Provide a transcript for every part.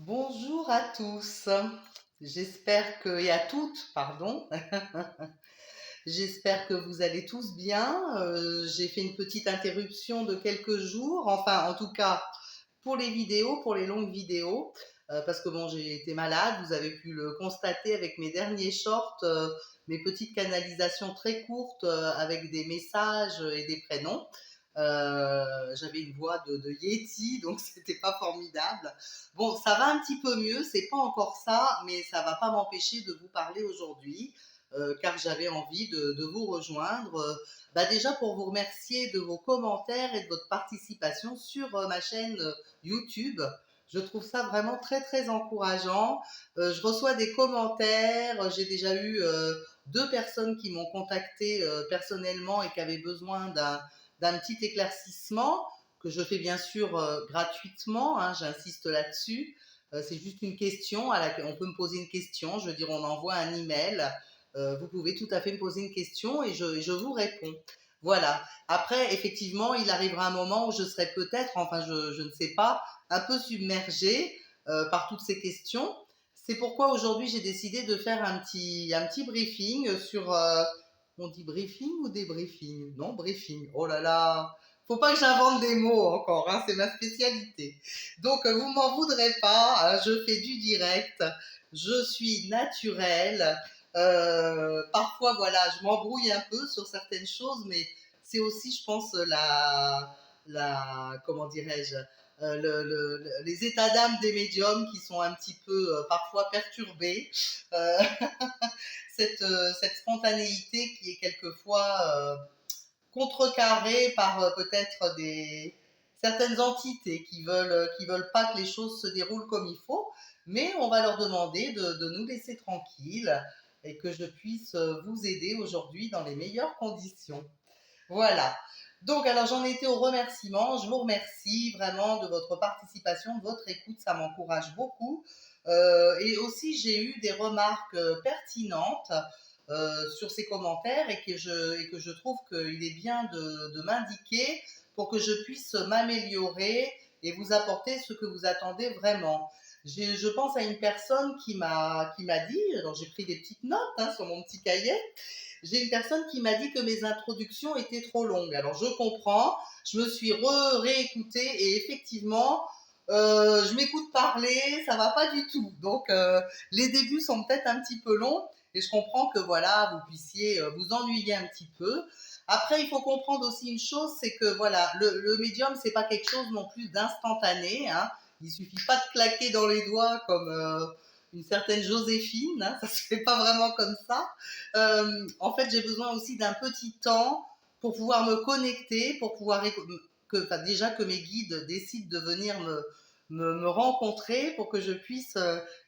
Bonjour à tous. J'espère que, et à toutes, pardon. J'espère que vous allez tous bien. J'ai fait une petite interruption de quelques jours, enfin, en tout cas, pour les vidéos, pour les longues vidéos, parce que bon, j'ai été malade. Vous avez pu le constater avec mes derniers shorts, mes petites canalisations très courtes avec des messages et des prénoms. J'avais une voix de Yeti, donc c'était pas formidable. Bon, ça va un petit peu mieux, c'est pas encore ça, mais ça va pas m'empêcher de vous parler aujourd'hui, car j'avais envie de vous rejoindre. Déjà pour vous remercier de vos commentaires et de votre participation sur ma chaîne YouTube. Je trouve ça vraiment très très encourageant. Je reçois des commentaires. J'ai déjà eu deux personnes qui m'ont contacté personnellement et qui avaient besoin d'un petit éclaircissement que je fais bien sûr gratuitement, hein, j'insiste là-dessus. C'est juste une question à laquelle on peut me poser une question. Je veux dire, on envoie un email. Vous pouvez tout à fait me poser une question et je vous réponds. Voilà. Après, effectivement, il arrivera un moment où je serai peut-être, enfin, je ne sais pas, un peu submergée par toutes ces questions. C'est pourquoi aujourd'hui j'ai décidé de faire un petit briefing sur. On dit briefing ou débriefing? Non, briefing. Oh là là, faut pas que j'invente des mots encore, hein, c'est ma spécialité. Donc vous m'en voudrez pas, hein, je fais du direct, je suis naturelle. Parfois voilà, je m'embrouille un peu sur certaines choses, mais c'est aussi, je pense, la comment dirais-je, les états d'âme des médiums qui sont un petit peu parfois perturbés. Euh, cette spontanéité qui est quelquefois contrecarrée par peut-être certaines entités qui veulent pas que les choses se déroulent comme il faut, mais on va leur demander de nous laisser tranquilles et que je puisse vous aider aujourd'hui dans les meilleures conditions. Voilà. Donc, alors j'en étais au remerciement. Je vous remercie vraiment de votre participation, de votre écoute. Ça m'encourage beaucoup. Et aussi, j'ai eu des remarques pertinentes sur ces commentaires et que je trouve qu'il est bien de m'indiquer pour que je puisse m'améliorer et vous apporter ce que vous attendez vraiment. Je pense à une personne qui m'a dit, alors j'ai pris des petites notes hein, sur mon petit cahier, j'ai une personne qui m'a dit que mes introductions étaient trop longues. Alors je comprends, je me suis réécoutée et effectivement, je m'écoute parler, ça va pas du tout. Donc les débuts sont peut-être un petit peu longs et je comprends que voilà, vous puissiez vous ennuyer un petit peu. Après, il faut comprendre aussi une chose, c'est que voilà, le médium, c'est pas quelque chose non plus d'instantané. Hein. Il suffit pas de claquer dans les doigts comme une certaine Joséphine. Hein, ça se fait pas vraiment comme ça. En fait, j'ai besoin aussi d'un petit temps pour pouvoir me connecter, pour pouvoir déjà que mes guides décident de venir me rencontrer pour que je puisse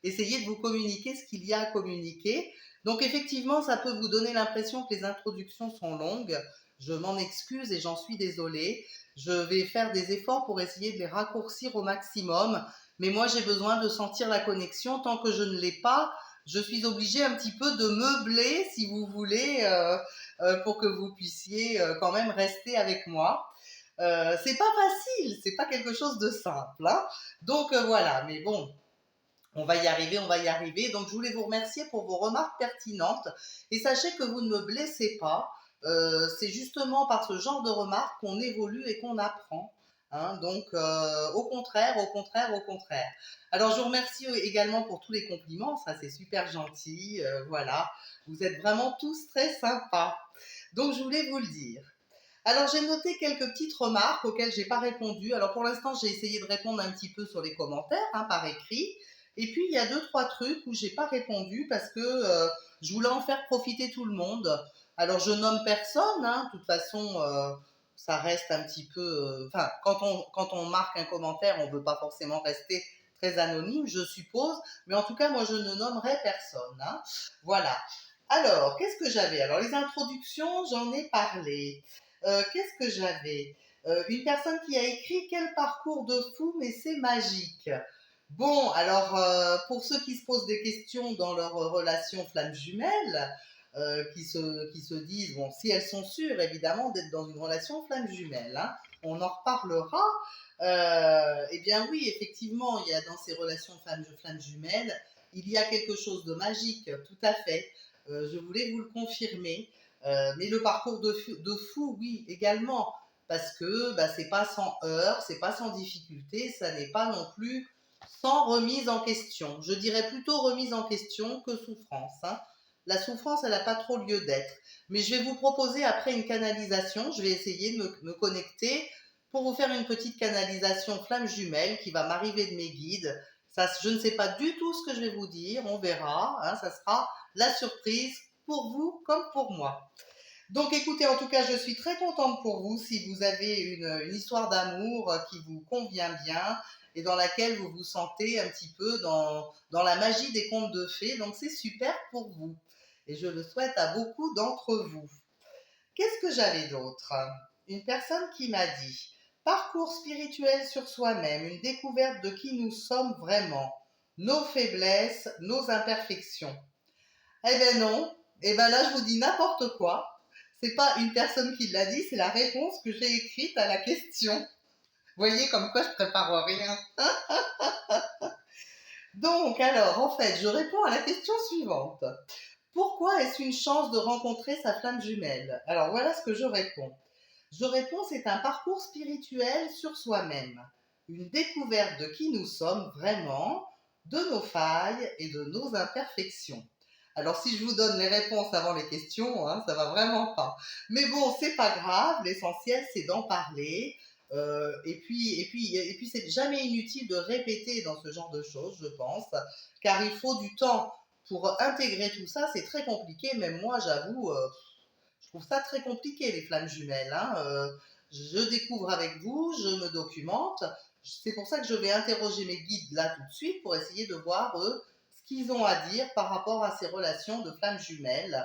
essayer de vous communiquer ce qu'il y a à communiquer. Donc effectivement, ça peut vous donner l'impression que les introductions sont longues. Je m'en excuse et j'en suis désolée. Je vais faire des efforts pour essayer de les raccourcir au maximum. Mais moi, j'ai besoin de sentir la connexion. Tant que je ne l'ai pas, je suis obligée un petit peu de meubler, si vous voulez, pour que vous puissiez quand même rester avec moi. C'est pas facile, c'est pas quelque chose de simple. Hein. Donc voilà, mais bon, on va y arriver, on va y arriver. Donc, je voulais vous remercier pour vos remarques pertinentes. Et sachez que vous ne me blessez pas. C'est justement par ce genre de remarques qu'on évolue et qu'on apprend. Hein. Donc, au contraire, au contraire, au contraire. Alors, je vous remercie également pour tous les compliments. Ça, c'est super gentil. Voilà. Vous êtes vraiment tous très sympas. Donc, je voulais vous le dire. Alors, j'ai noté quelques petites remarques auxquelles j'ai pas répondu. Alors, pour l'instant, j'ai essayé de répondre un petit peu sur les commentaires, hein, par écrit. Et puis, il y a deux, trois trucs où j'ai pas répondu parce que je voulais en faire profiter tout le monde. Alors, je nomme personne, hein. De toute façon, ça reste un petit peu. Enfin, quand on marque un commentaire, on veut pas forcément rester très anonyme, je suppose. Mais en tout cas, moi, je ne nommerai personne. Hein. Voilà. Alors, qu'est-ce que j'avais? Alors, les introductions, j'en ai parlé. Qu'est-ce que j'avais? Une personne qui a écrit quel parcours de fou, mais c'est magique. Bon, alors pour ceux qui se posent des questions dans leur relation flamme jumelle, qui se disent, bon, si elles sont sûres évidemment d'être dans une relation flamme jumelle, hein, on en reparlera. Eh bien oui, effectivement, il y a dans ces relations flammes jumelles, il y a quelque chose de magique, tout à fait. Je voulais vous le confirmer. Mais le parcours de fou, oui, également, parce que bah, c'est pas sans heurts, c'est pas sans difficulté, ça n'est pas non plus sans remise en question. Je dirais plutôt remise en question que souffrance, hein. La souffrance, elle n'a pas trop lieu d'être. Mais je vais vous proposer après une canalisation. Je vais essayer de me connecter pour vous faire une petite canalisation flamme jumelle qui va m'arriver de mes guides. Ça, je ne sais pas du tout ce que je vais vous dire. On verra, hein, ça sera la surprise pour vous comme pour moi. Donc écoutez, en tout cas, je suis très contente pour vous si vous avez une histoire d'amour qui vous convient bien et dans laquelle vous vous sentez un petit peu dans la magie des contes de fées. Donc c'est super pour vous. Et je le souhaite à beaucoup d'entre vous. Qu'est-ce que j'avais d'autre? Une personne qui m'a dit parcours spirituel sur soi-même, une découverte de qui nous sommes vraiment, nos faiblesses, nos imperfections. Eh ben non, eh ben là je vous dis n'importe quoi. C'est pas une personne qui l'a dit, c'est la réponse que j'ai écrite à la question. Vous voyez comme quoi je prépare rien. Donc alors, en fait, je réponds à la question suivante. Pourquoi est-ce une chance de rencontrer sa flamme jumelle? Alors voilà ce que je réponds. Je réponds, c'est un parcours spirituel sur soi-même, une découverte de qui nous sommes vraiment, de nos failles et de nos imperfections. Alors si je vous donne les réponses avant les questions, hein, ça va vraiment pas. Mais bon, c'est pas grave, l'essentiel c'est d'en parler. Et puis c'est jamais inutile de répéter dans ce genre de choses, je pense, car il faut du temps pour intégrer tout ça. C'est très compliqué, même moi, j'avoue. Je trouve ça très compliqué, les flammes jumelles, hein. Je découvre avec vous, je me documente. C'est pour ça que je vais interroger mes guides là tout de suite pour essayer de voir eux ce qu'ils ont à dire par rapport à ces relations de flammes jumelles.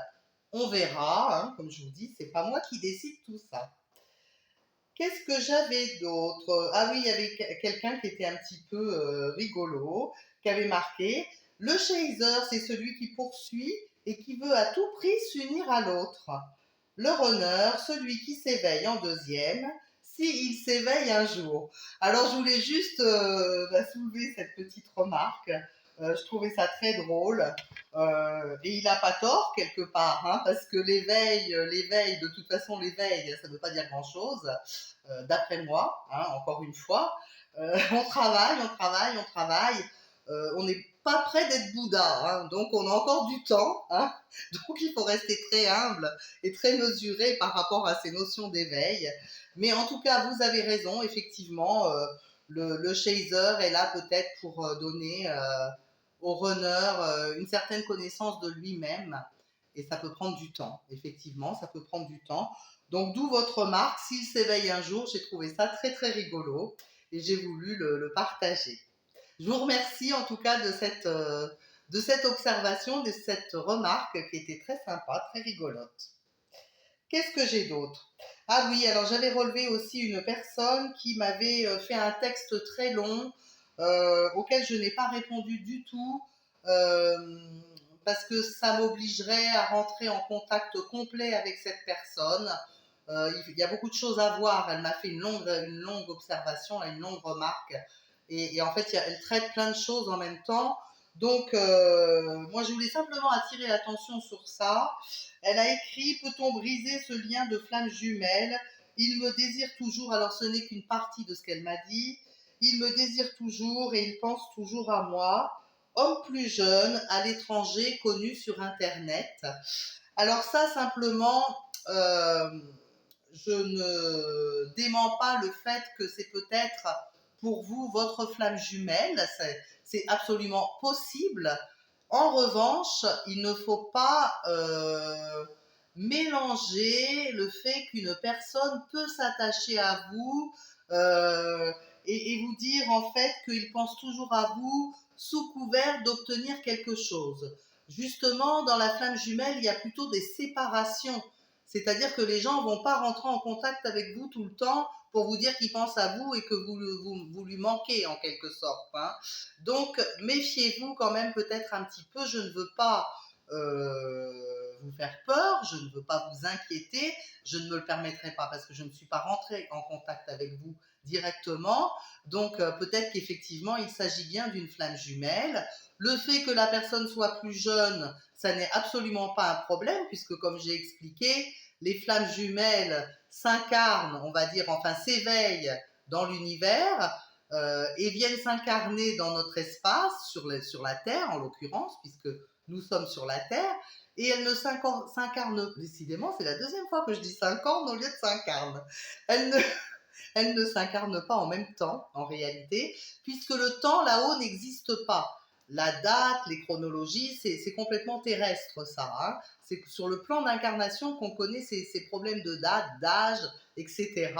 On verra, hein, comme je vous dis, c'est pas moi qui décide tout ça. Qu'est-ce que j'avais d'autre? Ah oui, il y avait quelqu'un qui était un petit peu rigolo, qui avait marqué le chaser, c'est celui qui poursuit et qui veut à tout prix s'unir à l'autre. Le runner, celui qui s'éveille en deuxième, s'il s'éveille un jour. Alors je voulais juste soulever cette petite remarque. Je trouvais ça très drôle. Et il n'a pas tort quelque part, hein, parce que l'éveil, de toute façon l'éveil, ça ne veut pas dire grand-chose, d'après moi, hein, encore une fois. On travaille, on travaille, on travaille. On n'est pas près d'être Bouddha, hein, donc on a encore du temps, hein, donc il faut rester très humble et très mesuré par rapport à ces notions d'éveil. Mais en tout cas, vous avez raison, effectivement, le chaser est là peut-être pour donner au runner une certaine connaissance de lui-même. Et ça peut prendre du temps, effectivement, ça peut prendre du temps. Donc d'où votre remarque, s'il s'éveille un jour, j'ai trouvé ça très très rigolo et j'ai voulu le partager. Je vous remercie en tout cas de cette observation, de cette remarque qui était très sympa, très rigolote. Qu'est-ce que j'ai d'autre? Ah oui, alors j'avais relevé aussi une personne qui m'avait fait un texte très long auquel je n'ai pas répondu du tout euh, parce que ça m'obligerait à rentrer en contact complet avec cette personne. Il y a beaucoup de choses à voir. Elle m'a fait une longue observation, une longue remarque. Et en fait, elle traite plein de choses en même temps. Donc, moi, je voulais simplement attirer l'attention sur ça. Elle a écrit: peut-on briser ce lien de flamme jumelle? Il me désire toujours, alors ce n'est qu'une partie de ce qu'elle m'a dit. Il me désire toujours et il pense toujours à moi. Homme plus jeune, à l'étranger, connu sur Internet. Alors ça, simplement, euh, je ne dément pas le fait que c'est peut-être pour vous votre flamme jumelle. C'est absolument possible. En revanche, il ne faut pas mélanger le fait qu'une personne peut s'attacher à vous et vous dire en fait qu'il pense toujours à vous sous couvert d'obtenir quelque chose. Justement, dans la flamme jumelle, il y a plutôt des séparations. C'est-à-dire que les gens ne vont pas rentrer en contact avec vous tout le temps pour vous dire qu'ils pensent à vous et que vous lui manquez en quelque sorte, hein. Donc, méfiez-vous quand même peut-être un petit peu. Je ne veux pas vous faire peur, je ne veux pas vous inquiéter, je ne me le permettrai pas parce que je ne suis pas rentrée en contact avec vous directement. Donc peut-être qu'effectivement il s'agit bien d'une flamme jumelle. Le fait que la personne soit plus jeune, ça n'est absolument pas un problème puisque comme j'ai expliqué, les flammes jumelles s'incarnent, on va dire, enfin s'éveillent dans l'univers et viennent s'incarner dans notre espace, sur la Terre en l'occurrence, puisque nous sommes sur la Terre, et elles ne s'incarnent, décidément, c'est la deuxième fois que je dis s'incarne au lieu de s'incarne. Elles ne, elles ne s'incarnent pas en même temps, en réalité, puisque le temps là-haut n'existe pas. La date, les chronologies, c'est complètement terrestre, ça. Hein. C'est sur le plan d'incarnation qu'on connaît ces problèmes de date, d'âge, etc.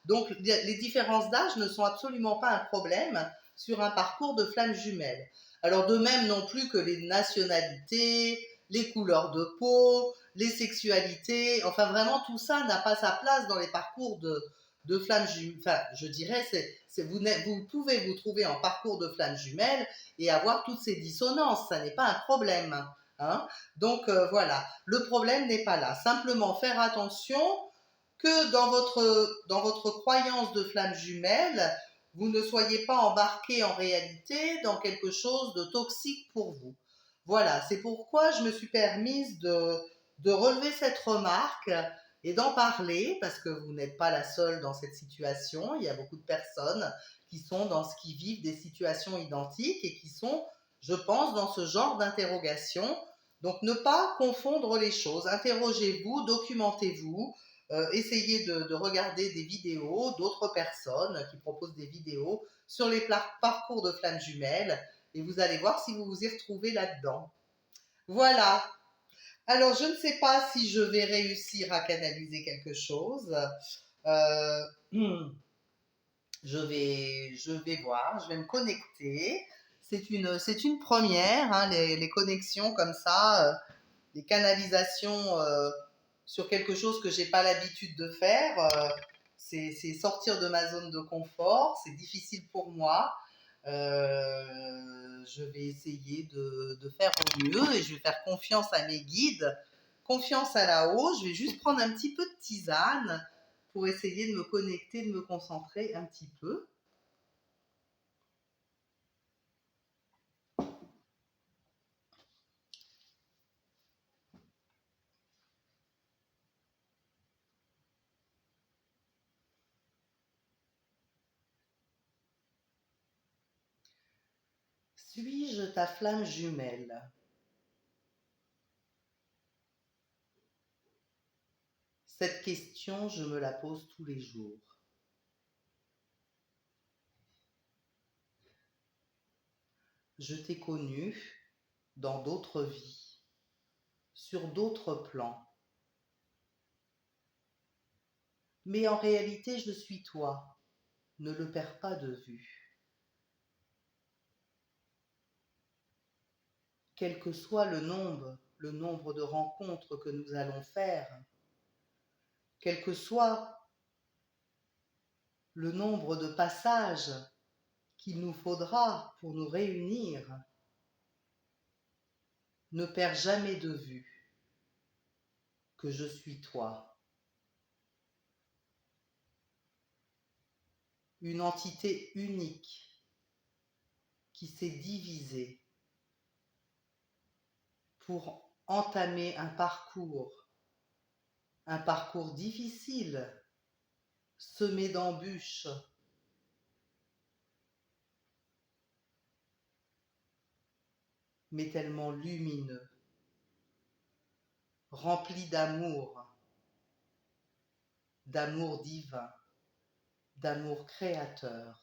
Donc, les différences d'âge ne sont absolument pas un problème sur un parcours de flammes jumelles. Alors, de même non plus que les nationalités, les couleurs de peau, les sexualités, enfin vraiment tout ça n'a pas sa place dans les parcours de flammes jumelles. Enfin, je dirais, vous pouvez vous trouver en parcours de flammes jumelles et avoir toutes ces dissonances, ça n'est pas un problème. Hein. Donc voilà, le problème n'est pas là. Simplement faire attention que dans votre croyance de flamme jumelle, vous ne soyez pas embarqué en réalité dans quelque chose de toxique pour vous. Voilà, c'est pourquoi je me suis permise de relever cette remarque et d'en parler, parce que vous n'êtes pas la seule dans cette situation. Il y a beaucoup de personnes qui vivent des situations identiques et qui sont, je pense, dans ce genre d'interrogation. Donc, ne pas confondre les choses. Interrogez-vous, documentez-vous, essayez de regarder des vidéos d'autres personnes qui proposent des vidéos sur les parcours de flammes jumelles et vous allez voir si vous vous y retrouvez là-dedans. Voilà. Alors, je ne sais pas si je vais réussir à canaliser quelque chose. Euh, je vais voir, je vais me connecter. C'est une première, hein, les connexions comme ça, les canalisations sur quelque chose que j'ai pas l'habitude de faire. C'est sortir de ma zone de confort, c'est difficile pour moi. Je vais essayer de faire au mieux et je vais faire confiance à mes guides, confiance à là-haut. Je vais juste prendre un petit peu de tisane pour essayer de me connecter, de me concentrer un petit peu. Suis-je ta flamme jumelle? Cette question, je me la pose tous les jours. Je t'ai connu dans d'autres vies, sur d'autres plans. Mais en réalité, je suis toi. Ne le perds pas de vue. Quel que soit le nombre de rencontres que nous allons faire, quel que soit le nombre de passages qu'il nous faudra pour nous réunir, ne perds jamais de vue que je suis toi. Une entité unique qui s'est divisée pour entamer un parcours difficile, semé d'embûches, mais tellement lumineux, rempli d'amour divin, d'amour créateur.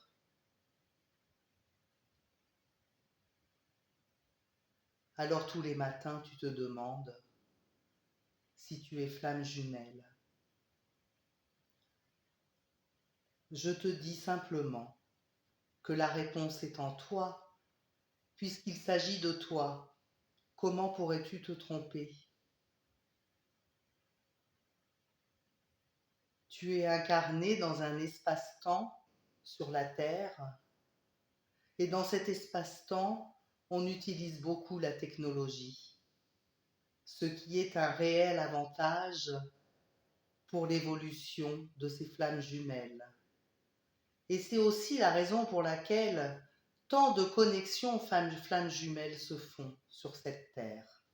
Alors tous les matins, tu te demandes si tu es flamme jumelle. Je te dis simplement que la réponse est en toi, puisqu'il s'agit de toi. Comment pourrais-tu te tromper? Tu es incarné dans un espace-temps sur la Terre, et dans cet espace-temps, on utilise beaucoup la technologie. ce qui est un réel avantage pour l'évolution de ces flammes jumelles. Et c'est aussi la raison pour laquelle tant de connexions flammes jumelles se font sur cette terre.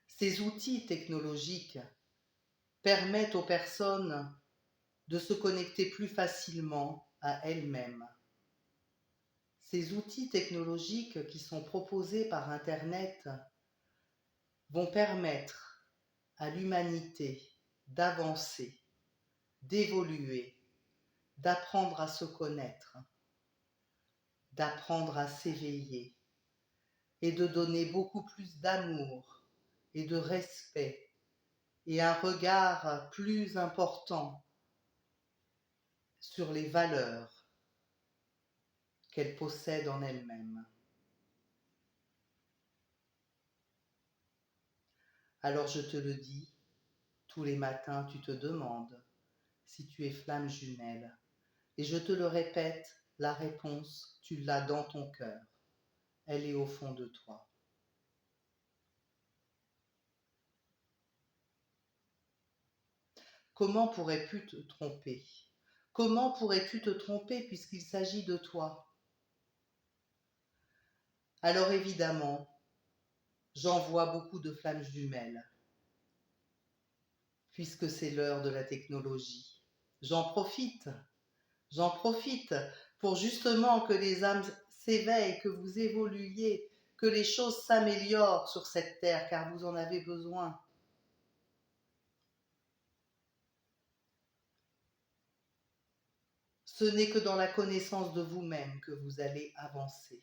Ces outils technologiques permettent aux personnes de se connecter plus facilement à elles-mêmes. Ces outils technologiques qui sont proposés par Internet vont permettre à l'humanité d'avancer, d'évoluer, d'apprendre à se connaître, d'apprendre à s'éveiller et de donner beaucoup plus d'amour et de respect et un regard plus important sur les valeurs qu'elles possèdent en elles-mêmes. Alors je te le dis, tous les matins tu te demandes si tu es flamme jumelle. Et je te le répète, la réponse, tu l'as dans ton cœur. Elle est au fond de toi. Comment pourrais-tu te tromper? Comment pourrais-tu te tromper puisqu'il s'agit de toi? Alors évidemment, j'envoie beaucoup de flammes jumelles, puisque c'est l'heure de la technologie. J'en profite pour justement que les âmes s'éveillent, que vous évoluiez, que les choses s'améliorent sur cette terre, car vous en avez besoin. Ce n'est que dans la connaissance de vous-même que vous allez avancer.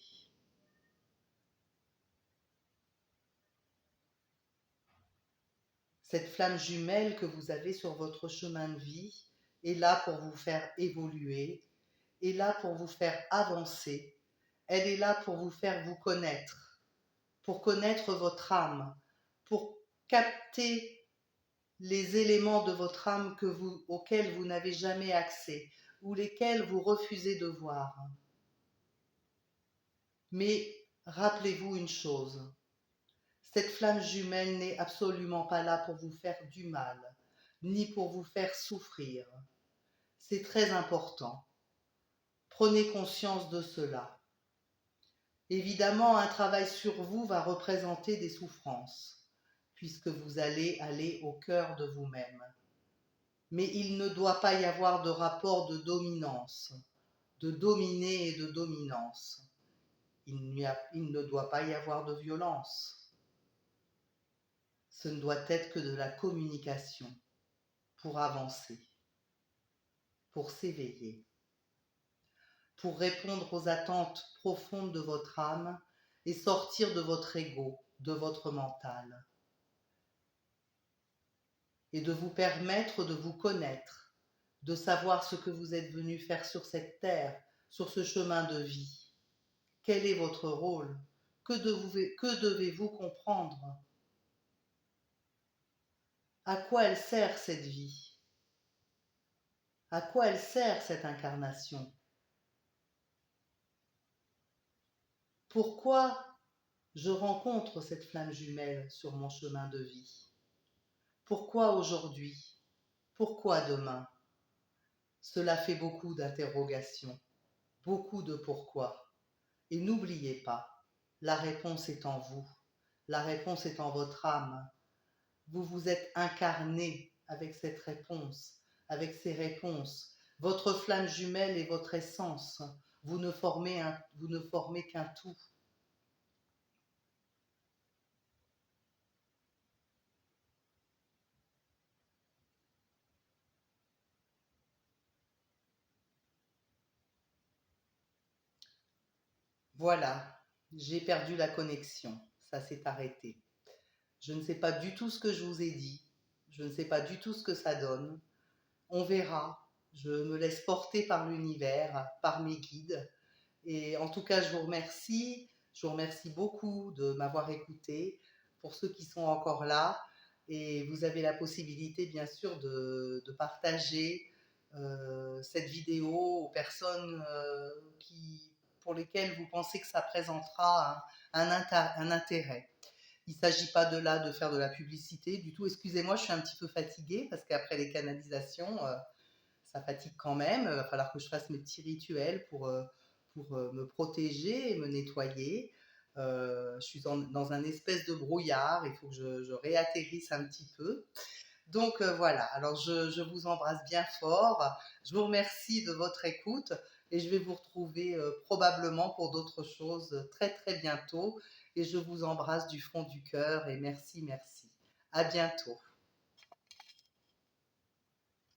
Cette flamme jumelle que vous avez sur votre chemin de vie est là pour vous faire évoluer, est là pour vous faire avancer, elle est là pour vous faire vous connaître, pour connaître votre âme, pour capter les éléments de votre âme auxquels vous n'avez jamais accès ou lesquels vous refusez de voir. Mais rappelez-vous une chose, cette flamme jumelle n'est absolument pas là pour vous faire du mal, ni pour vous faire souffrir. C'est très important. Prenez conscience de cela. Évidemment, un travail sur vous va représenter des souffrances, puisque vous allez aller au cœur de vous-même. Mais il ne doit pas y avoir de rapport de dominance, de dominer et de dominance. Il ne doit pas y avoir de violence. Ce ne doit être que de la communication pour avancer, pour s'éveiller, pour répondre aux attentes profondes de votre âme et sortir de votre ego, de votre mental, et de vous permettre de vous connaître, de savoir ce que vous êtes venu faire sur cette terre, sur ce chemin de vie. Quel est votre rôle? Que devez-vous comprendre? À quoi elle sert cette vie? À quoi elle sert cette incarnation? Pourquoi je rencontre cette flamme jumelle sur mon chemin de vie? Pourquoi aujourd'hui? Pourquoi demain? Cela fait beaucoup d'interrogations, beaucoup de pourquoi. Et n'oubliez pas, la réponse est en vous, la réponse est en votre âme. Vous vous êtes incarné avec cette réponse, avec ces réponses. Votre flamme jumelle est votre essence. Vous ne formez qu'un tout. Voilà, j'ai perdu la connexion, ça s'est arrêté. Je ne sais pas du tout ce que je vous ai dit, je ne sais pas du tout ce que ça donne. On verra, je me laisse porter par l'univers, par mes guides. Et en tout cas, je vous remercie beaucoup de m'avoir écouté, pour ceux qui sont encore là. Et vous avez la possibilité, bien sûr, de partager cette vidéo aux personnes qui pour lesquels vous pensez que ça présentera un intérêt. Il ne s'agit pas de là de faire de la publicité du tout. Excusez-moi, je suis un petit peu fatiguée parce qu'après les canalisations, ça fatigue quand même. Il va falloir que je fasse mes petits rituels pour me protéger et me nettoyer. Je suis dans un espèce de brouillard. Il faut que je réatterrisse un petit peu. Donc voilà, alors je vous embrasse bien fort. Je vous remercie de votre écoute et je vais vous retrouver probablement pour d'autres choses très très bientôt. Et je vous embrasse du fond du cœur et merci, merci. À bientôt.